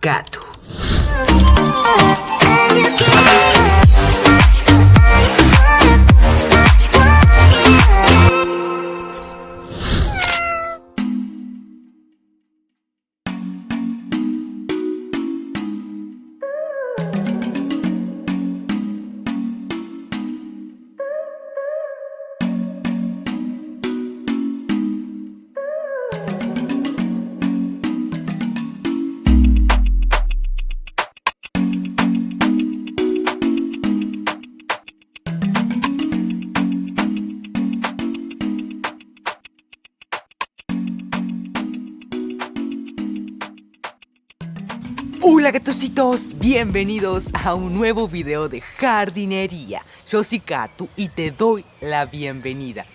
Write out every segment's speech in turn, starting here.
Catu. Hola gatucitos, bienvenidos a un nuevo video de jardinería. Yo soy Catu y te doy la bienvenida.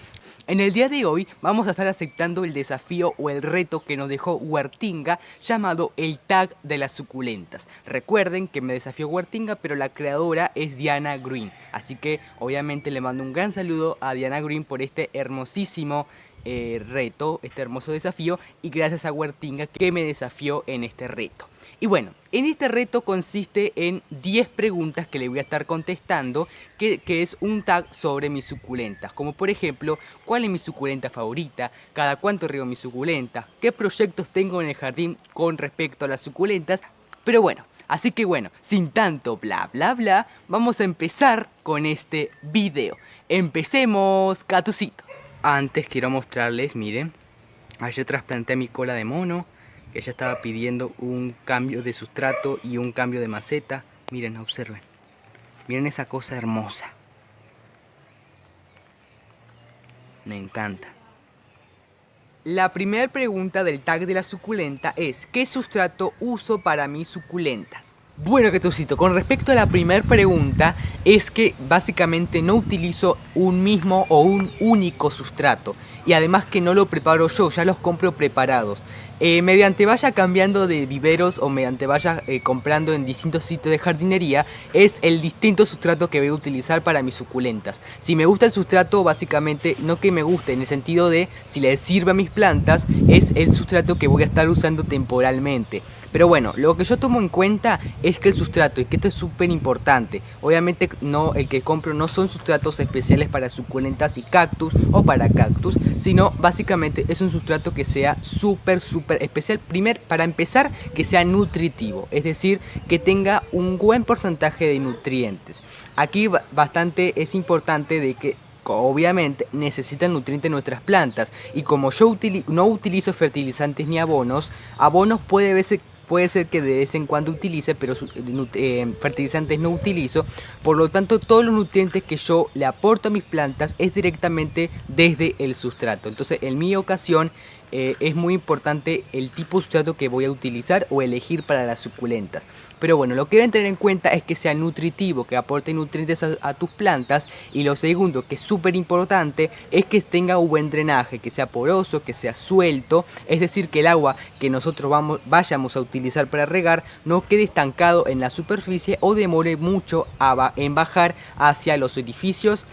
En el día de hoy vamos a estar aceptando el desafío o el reto que nos dejó Huertinga llamado el tag de las suculentas. Recuerden que me desafió Huertinga, pero la creadora es Diana Green. Así que obviamente le mando un gran saludo a Diana Green por este hermosísimo reto, este hermoso desafío, y gracias a Huertinga que me desafió en este reto. Y bueno, en este reto consiste en 10 preguntas que le voy a estar contestando, que es un tag sobre mis suculentas, como por ejemplo, ¿cuál es mi suculenta favorita? ¿Cada cuánto riego mis suculentas? ¿Qué proyectos tengo en el jardín con respecto a las suculentas? Pero bueno, así que bueno, sin tanto bla bla bla, vamos a empezar con este video. Empecemos, catucitos. Antes quiero mostrarles, miren, ayer trasplanté mi cola de mono, que ya estaba pidiendo un cambio de sustrato y un cambio de maceta. Miren, observen, miren esa cosa hermosa, me encanta. La primera pregunta del tag de la suculenta es: ¿qué sustrato uso para mis suculentas? Bueno, Catucito, con respecto a la primera pregunta, es que básicamente no utilizo un mismo o un único sustrato, y además que no lo preparo yo, ya los compro preparados. Mediante vaya cambiando de viveros o mediante vaya comprando en distintos sitios de jardinería, es el distinto sustrato que voy a utilizar para mis suculentas. Si me gusta el sustrato, básicamente, no que me guste, en el sentido de si les sirve a mis plantas, es el sustrato que voy a estar usando temporalmente. Pero bueno, lo que yo tomo en cuenta es que el sustrato, y que esto es súper importante, obviamente no, el que compro no son sustratos especiales para suculentas y cactus o para cactus, sino básicamente es un sustrato que sea súper especial. Para empezar, que sea nutritivo, es decir, que tenga un buen porcentaje de nutrientes. Aquí bastante es importante de que obviamente necesitan nutrientes nuestras plantas, y como yo no utilizo fertilizantes ni abonos puede ser que de vez en cuando utilice, pero fertilizantes no utilizo. Por lo tanto, todos los nutrientes que yo le aporto a mis plantas es directamente desde el sustrato. Entonces, en mi ocasión, es muy importante el tipo de sustrato que voy a utilizar o elegir para las suculentas. Pero bueno, lo que deben tener en cuenta es que sea nutritivo, que aporte nutrientes a tus plantas. Y lo segundo, que es súper importante, es que tenga un buen drenaje, que sea poroso, que sea suelto. Es decir, que el agua que nosotros vayamos a utilizar para regar no quede estancado en la superficie o demore mucho en bajar hacia los orificios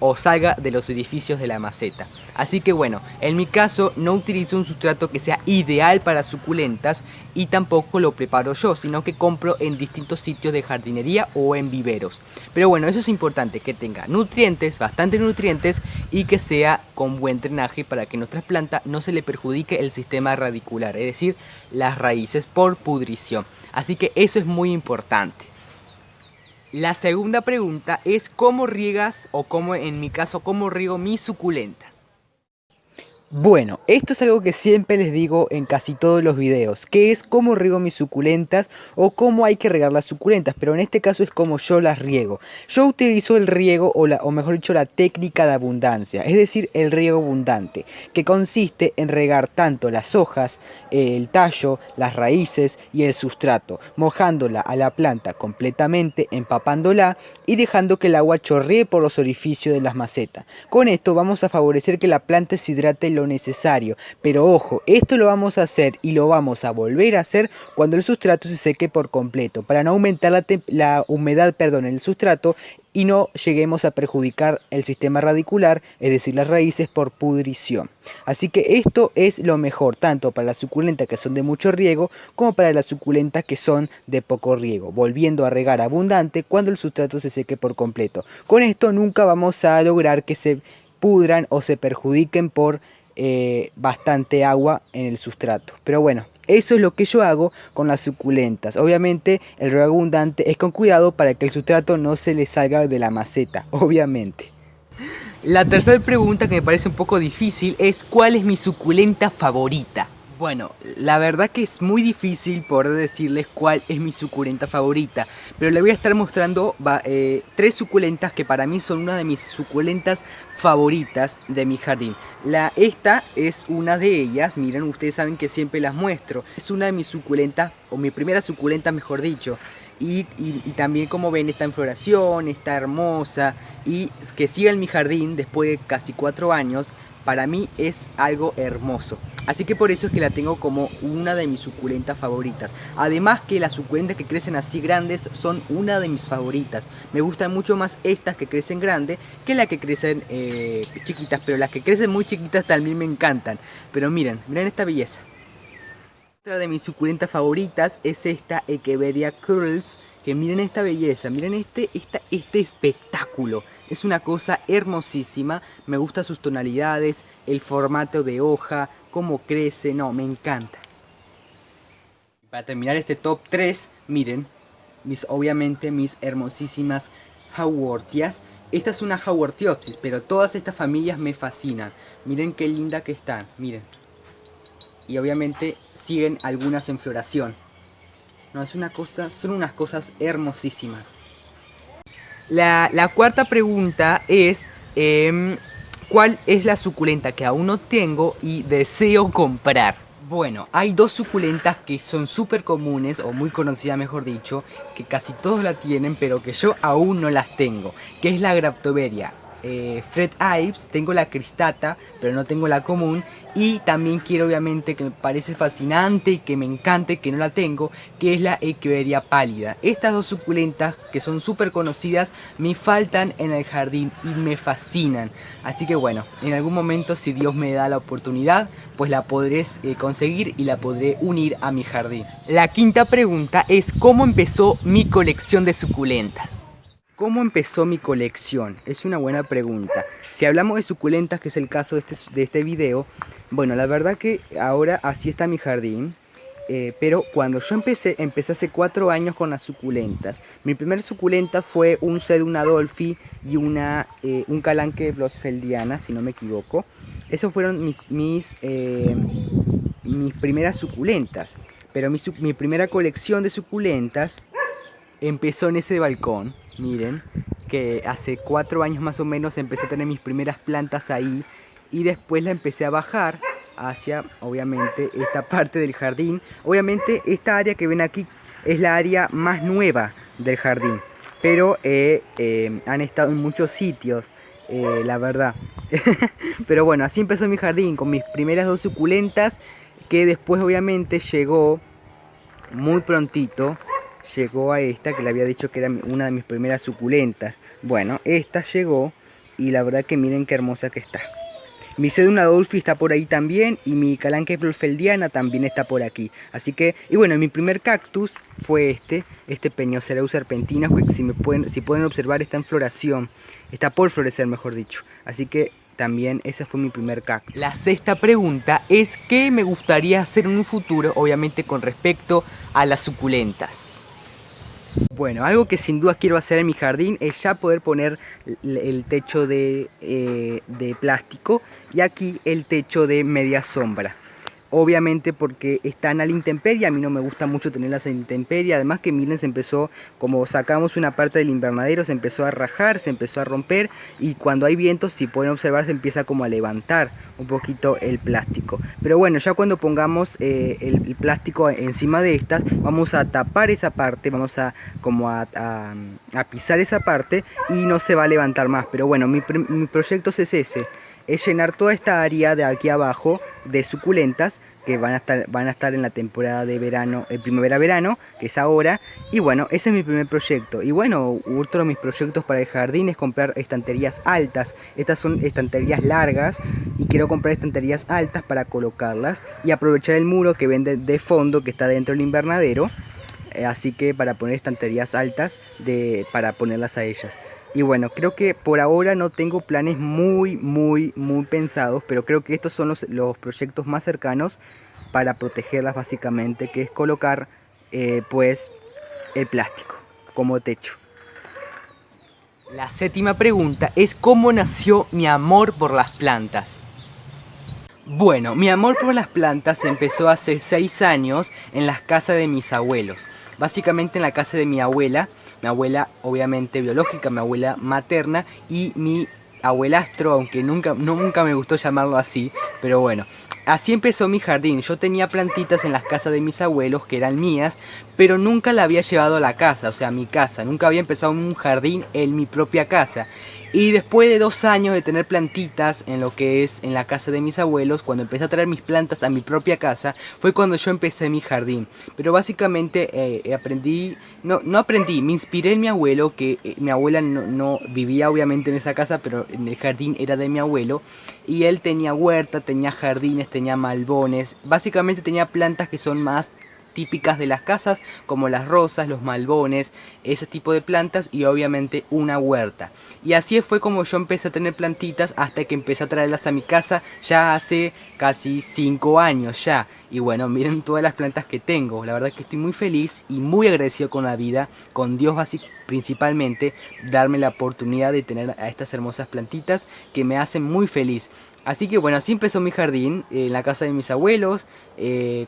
o salga de los orificios de la maceta. Así que bueno, en mi caso no utilizo un sustrato que sea ideal para suculentas, y tampoco lo preparo yo, sino que compro en distintos sitios de jardinería o en viveros. Pero bueno, eso es importante, que tenga nutrientes, bastantes nutrientes, y que sea con buen drenaje para que nuestras plantas no se le perjudique el sistema radicular, es decir, las raíces por pudrición. Así que eso es muy importante. La segunda pregunta es: ¿cómo riegas, o cómo, en mi caso, cómo riego mis suculentas? Bueno, esto es algo que siempre les digo en casi todos los videos, que es cómo riego mis suculentas o cómo hay que regar las suculentas, pero en este caso es como yo las riego. Yo utilizo el riego, o mejor dicho, la técnica de abundancia, es decir, el riego abundante, que consiste en regar tanto las hojas, el tallo, las raíces y el sustrato, mojándola a la planta completamente, empapándola y dejando que el agua chorree por los orificios de las macetas. Con esto vamos a favorecer que la planta se hidrate lo necesario, pero ojo, esto lo vamos a hacer y lo vamos a volver a hacer cuando el sustrato se seque por completo, para no aumentar la humedad en el sustrato y no lleguemos a perjudicar el sistema radicular, es decir, las raíces por pudrición. Así que esto es lo mejor, tanto para las suculentas que son de mucho riego, como para las suculentas que son de poco riego, volviendo a regar abundante cuando el sustrato se seque por completo. Con esto nunca vamos a lograr que se pudran o se perjudiquen por bastante agua en el sustrato. Pero bueno, eso es lo que yo hago con las suculentas. Obviamente el riego abundante es con cuidado para que el sustrato no se le salga de la maceta, obviamente. La tercera pregunta, que me parece un poco difícil, es ¿cuál es mi suculenta favorita? Bueno, la verdad que es muy difícil poder decirles cuál es mi suculenta favorita, pero le voy a estar mostrando tres suculentas que para mí son una de mis suculentas favoritas de mi jardín. Esta es una de ellas, miren, ustedes saben que siempre las muestro. Es una de mis suculentas, o mi primera suculenta mejor dicho. Y también, como ven, está en floración, está hermosa, y que siga en mi jardín después de casi 4 años, para mí es algo hermoso. Así que por eso es que la tengo como una de mis suculentas favoritas. Además que las suculentas que crecen así grandes son una de mis favoritas. Me gustan mucho más estas que crecen grandes que las que crecen chiquitas. Pero las que crecen muy chiquitas también me encantan. Pero miren esta belleza. Otra de mis suculentas favoritas es esta Echeveria curls, que miren esta belleza, miren este espectáculo. Es una cosa hermosísima, me gustan sus tonalidades, el formato de hoja, cómo crece, no, me encanta. Para terminar este top 3, miren, obviamente mis hermosísimas Haworthias. Esta es una Haworthiopsis, pero todas estas familias me fascinan. Miren qué linda que están, miren. Y obviamente siguen algunas en floración. No, es una cosa, son unas cosas hermosísimas. La cuarta pregunta es ¿cuál es la suculenta que aún no tengo y deseo comprar? Bueno, hay dos suculentas que son súper comunes, o muy conocidas mejor dicho, que casi todos la tienen, pero que yo aún no las tengo, que es la Graptoveria Fred Ives. Tengo la cristata, pero no tengo la común. Y también quiero, obviamente, que me parece fascinante y que me encante, que no la tengo, que es la Echeveria pálida. Estas dos suculentas, que son súper conocidas, me faltan en el jardín y me fascinan. Así que bueno, en algún momento, si Dios me da la oportunidad, pues la podré conseguir y la podré unir a mi jardín. La quinta pregunta es ¿cómo empezó mi colección de suculentas? ¿Cómo empezó mi colección? Es una buena pregunta. Si hablamos de suculentas, que es el caso de este video, bueno, la verdad que ahora así está mi jardín. Pero cuando yo empecé hace 4 años con las suculentas. Mi primer suculenta fue un Sedum Adolphi y un Calanque blossfeldiana, si no me equivoco. Esos fueron mis primeras suculentas. Pero mi primera colección de suculentas empezó en ese balcón. Miren, que hace 4 años más o menos empecé a tener mis primeras plantas ahí. Y después la empecé a bajar hacia, obviamente, esta parte del jardín. Obviamente esta área que ven aquí es la área más nueva del jardín, pero han estado en muchos sitios, la verdad. Pero bueno, así empezó mi jardín, con mis primeras 2 suculentas, que después obviamente llegó muy prontito. Llegó a esta, que le había dicho que era una de mis primeras suculentas. Bueno, esta llegó y la verdad que miren qué hermosa que está. Mi Sedum Adolphi está por ahí también, y mi Calanque blossfeldiana también está por aquí. Así que, y bueno, mi primer cactus fue este Peñocereus serpentinus, que si pueden observar está en floración. Está por florecer, mejor dicho. Así que también ese fue mi primer cactus. La sexta pregunta es ¿qué me gustaría hacer en un futuro, obviamente con respecto a las suculentas? Bueno, algo que sin duda quiero hacer en mi jardín es ya poder poner el techo de plástico, y aquí el techo de media sombra. Obviamente porque están a la intemperie, a mí no me gusta mucho tenerlas a la intemperie. Además que miren, como sacamos una parte del invernadero, se empezó a rajar, se empezó a romper, y cuando hay vientos, si pueden observar, se empieza como a levantar un poquito el plástico. Pero bueno, ya cuando pongamos el plástico encima de estas, vamos a tapar esa parte, vamos a pisar esa parte, y no se va a levantar más. Pero bueno, mi proyecto es ese. es llenar toda esta área de aquí abajo de suculentas que van a estar en la temporada de verano, primavera-verano, que es ahora. Y bueno, ese es mi primer proyecto. Y bueno, otro de mis proyectos para el jardín es comprar estanterías altas. Estas son estanterías largas y quiero comprar estanterías altas para colocarlas y aprovechar el muro que vende de fondo que está dentro del invernadero. Así que para poner estanterías altas para ponerlas a ellas. Y bueno, creo que por ahora no tengo planes muy pensados, pero creo que estos son los proyectos más cercanos para protegerlas básicamente, que es colocar pues el plástico como techo. La séptima pregunta es ¿cómo nació mi amor por las plantas? Bueno, mi amor por las plantas empezó hace 6 años en las casas de mis abuelos. Básicamente en la casa de mi abuela obviamente biológica, mi abuela materna y mi abuelastro, aunque nunca me gustó llamarlo así, pero bueno. Así empezó mi jardín. Yo tenía plantitas en las casas de mis abuelos que eran mías, pero nunca la había llevado a la casa, o sea, a mi casa. Nunca había empezado un jardín en mi propia casa. Y después de 2 años de tener plantitas en lo que es en la casa de mis abuelos, cuando empecé a traer mis plantas a mi propia casa, fue cuando yo empecé mi jardín. Pero básicamente no aprendí, me inspiré en mi abuelo, que mi abuela no vivía obviamente en esa casa, pero en el jardín era de mi abuelo. Y él tenía huerta, tenía jardines, tenía malbones, básicamente tenía plantas que son más típicas de las casas, como las rosas, los malbones, ese tipo de plantas y obviamente una huerta. Y así fue como yo empecé a tener plantitas hasta que empecé a traerlas a mi casa ya hace casi 5 años ya. Y bueno, miren todas las plantas que tengo. La verdad que estoy muy feliz y muy agradecido con la vida, con Dios principalmente, darme la oportunidad de tener a estas hermosas plantitas que me hacen muy feliz. Así que bueno, así empezó mi jardín en la casa de mis abuelos,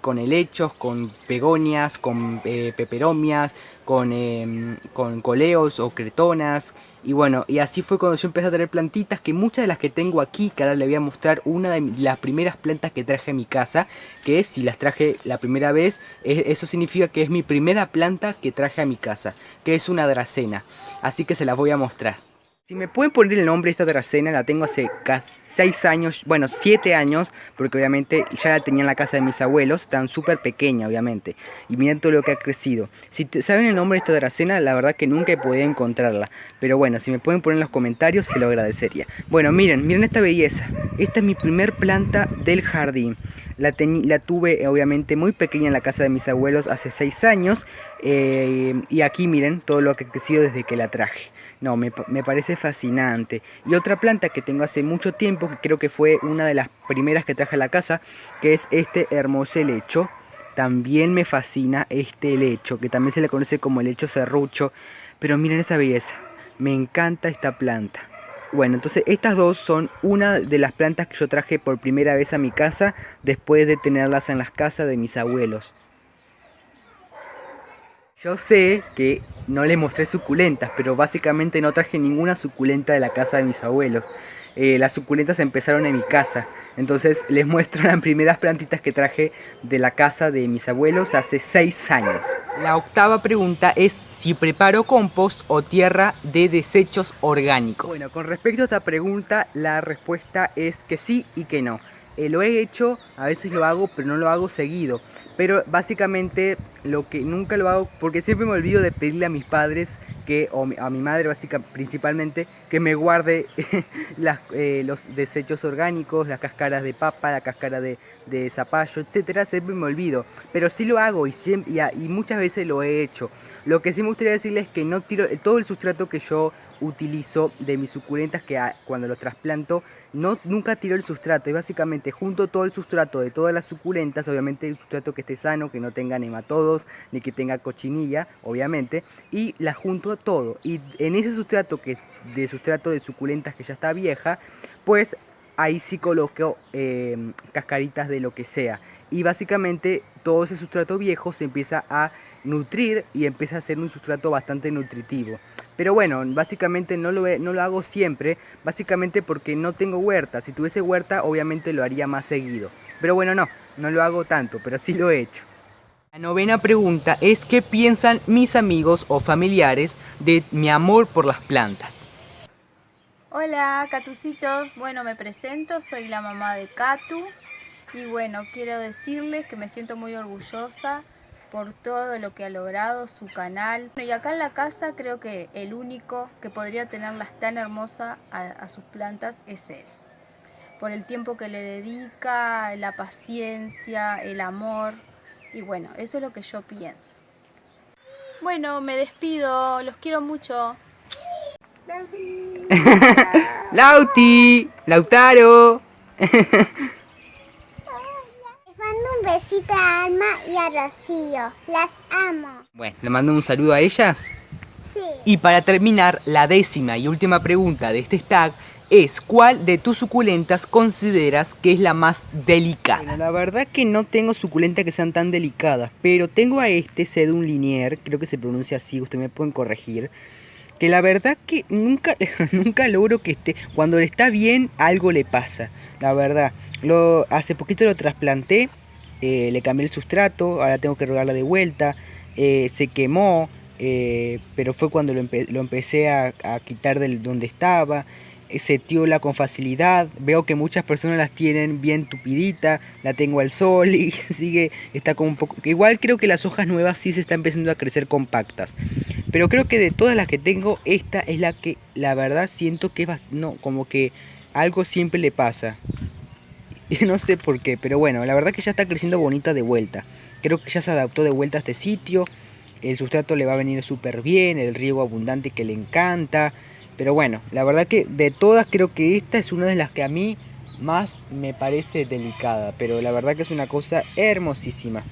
con helechos, con begonias, con peperomias, con coleos o cretonas. Y bueno, y así fue cuando yo empecé a tener plantitas, que muchas de las que tengo aquí, que ahora les voy a mostrar una de las primeras plantas que traje a mi casa, que es, si las traje la primera vez, eso significa que es mi primera planta que traje a mi casa, que es una dracena. Así que se las voy a mostrar. Si me pueden poner el nombre de esta dracena, la tengo hace casi 6 años, bueno 7 años, porque obviamente ya la tenía en la casa de mis abuelos, tan súper pequeña obviamente, y miren todo lo que ha crecido. Si saben el nombre de esta dracena, la verdad que nunca he podido encontrarla, pero bueno, si me pueden poner en los comentarios se lo agradecería. Bueno, miren esta belleza, esta es mi primer planta del jardín. La tuve obviamente muy pequeña en la casa de mis abuelos hace 6 años, y aquí miren todo lo que ha crecido desde que la traje. No, me parece fascinante. Y otra planta que tengo hace mucho tiempo, que creo que fue una de las primeras que traje a la casa, que es este hermoso helecho. También me fascina este helecho, que también se le conoce como helecho serrucho. Pero miren esa belleza, me encanta esta planta. Bueno, entonces estas dos son una de las plantas que yo traje por primera vez a mi casa, después de tenerlas en las casas de mis abuelos. Yo sé que no les mostré suculentas, pero básicamente no traje ninguna suculenta de la casa de mis abuelos. Las suculentas empezaron en mi casa, entonces les muestro las primeras plantitas que traje de la casa de mis abuelos hace 6 años. La octava pregunta es si preparo compost o tierra de desechos orgánicos. Bueno, con respecto a esta pregunta, la respuesta es que sí y que no. Lo he hecho, a veces lo hago, pero no lo hago seguido. Pero básicamente lo que nunca lo hago, porque siempre me olvido de pedirle a mis padres a mi madre principalmente, que me guarde los desechos orgánicos, las cáscaras de papa, la cáscara de zapallo, etcétera. Siempre me olvido, pero sí lo hago y muchas veces lo he hecho. Lo que sí me gustaría decirles es que no tiro todo el sustrato que yo utilizo de mis suculentas, que cuando los trasplanto nunca tiro el sustrato, y básicamente junto todo el sustrato de todas las suculentas, obviamente el sustrato que esté sano, que no tenga nematodos ni que tenga cochinilla, obviamente, y la junto todo, y en ese sustrato que es de sustrato de suculentas que ya está vieja, pues ahí sí coloco cascaritas de lo que sea, y básicamente todo ese sustrato viejo se empieza a nutrir y empieza a ser un sustrato bastante nutritivo. Pero bueno, básicamente no lo hago siempre, básicamente porque no tengo huerta. Si tuviese huerta, obviamente lo haría más seguido. Pero bueno, no lo hago tanto, pero sí lo he hecho. La novena pregunta es ¿qué piensan mis amigos o familiares de mi amor por las plantas? Hola, Catucitos. Bueno, me presento, soy la mamá de Catu y bueno, quiero decirles que me siento muy orgullosa por todo lo que ha logrado su canal. Y acá en la casa creo que el único que podría tenerlas tan hermosas a sus plantas es él. Por el tiempo que le dedica, la paciencia, el amor y bueno, eso es lo que yo pienso. Bueno, me despido, los quiero mucho. Lauti, Lautaro. Les mando un besito a Alma y a Rocío. Las amo. Bueno, le mando un saludo a ellas. Sí. Y para terminar, la 10ª y última pregunta de este tag es: ¿cuál de tus suculentas consideras que es la más delicada? Bueno, la verdad que no tengo suculentas que sean tan delicadas, pero tengo a este Sedum Linier, creo que se pronuncia así, ustedes me pueden corregir, que la verdad que nunca, nunca logro que esté, cuando está bien algo le pasa, la verdad. Hace poquito lo trasplanté, le cambié el sustrato, ahora tengo que regarla de vuelta, se quemó, pero fue cuando lo empecé a quitar del donde estaba. Se tiola con facilidad, veo que muchas personas las tienen bien tupidita, la tengo al sol y sigue, está como un poco, igual creo que las hojas nuevas sí se están empezando a crecer compactas, pero creo que de todas las que tengo, esta es la que la verdad siento que es no, como que algo siempre le pasa. No sé por qué, pero bueno, la verdad que ya está creciendo bonita de vuelta. Creo que ya se adaptó de vuelta a este sitio. El sustrato le va a venir súper bien, el riego abundante que le encanta. Pero bueno, la verdad que de todas creo que esta es una de las que a mí más me parece delicada. Pero la verdad que es una cosa hermosísima.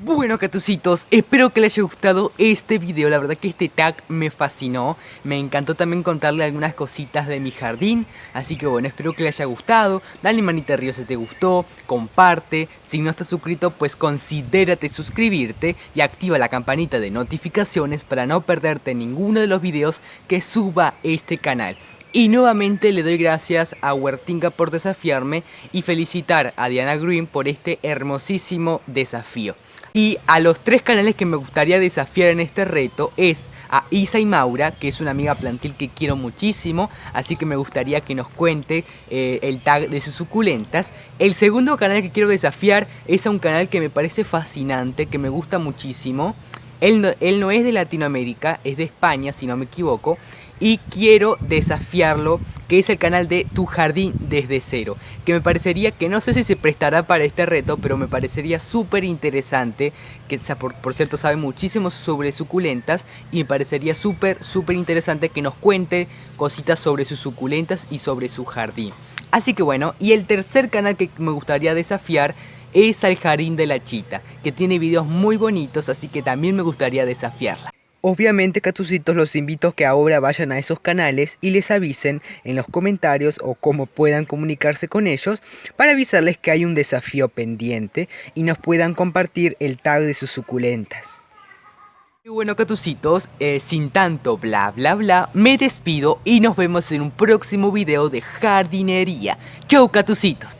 Bueno, Catucitos, espero que les haya gustado este video. La verdad que este tag me fascinó. Me encantó también contarle algunas cositas de mi jardín. Así que bueno, espero que les haya gustado. Dale manita arriba si te gustó, comparte. Si no estás suscrito, pues considérate suscribirte y activa la campanita de notificaciones para no perderte ninguno de los videos que suba este canal. Y nuevamente le doy gracias a Huertinga por desafiarme y felicitar a Diana Green por este hermosísimo desafío. Y a los 3 canales que me gustaría desafiar en este reto es a Isa y Maura, que es una amiga plantil que quiero muchísimo, así que me gustaría que nos cuente el tag de sus suculentas. El segundo canal que quiero desafiar es a un canal que me parece fascinante, que me gusta muchísimo. Él no es de Latinoamérica, es de España si no me equivoco. Y quiero desafiarlo, que es el canal de Tu Jardín Desde Cero, que me parecería que no sé si se prestará para este reto, pero me parecería súper interesante, que por cierto sabe muchísimo sobre suculentas, y me parecería súper interesante que nos cuente cositas sobre sus suculentas y sobre su jardín. Así que bueno, y el tercer canal que me gustaría desafiar es al Jardín de la Chita, que tiene videos muy bonitos, así que también me gustaría desafiarla. Obviamente, Catucitos, los invito a que ahora vayan a esos canales y les avisen en los comentarios o cómo puedan comunicarse con ellos para avisarles que hay un desafío pendiente y nos puedan compartir el tag de sus suculentas. Y bueno, Catucitos, sin tanto bla bla bla, me despido y nos vemos en un próximo video de jardinería. ¡Chau, Catucitos!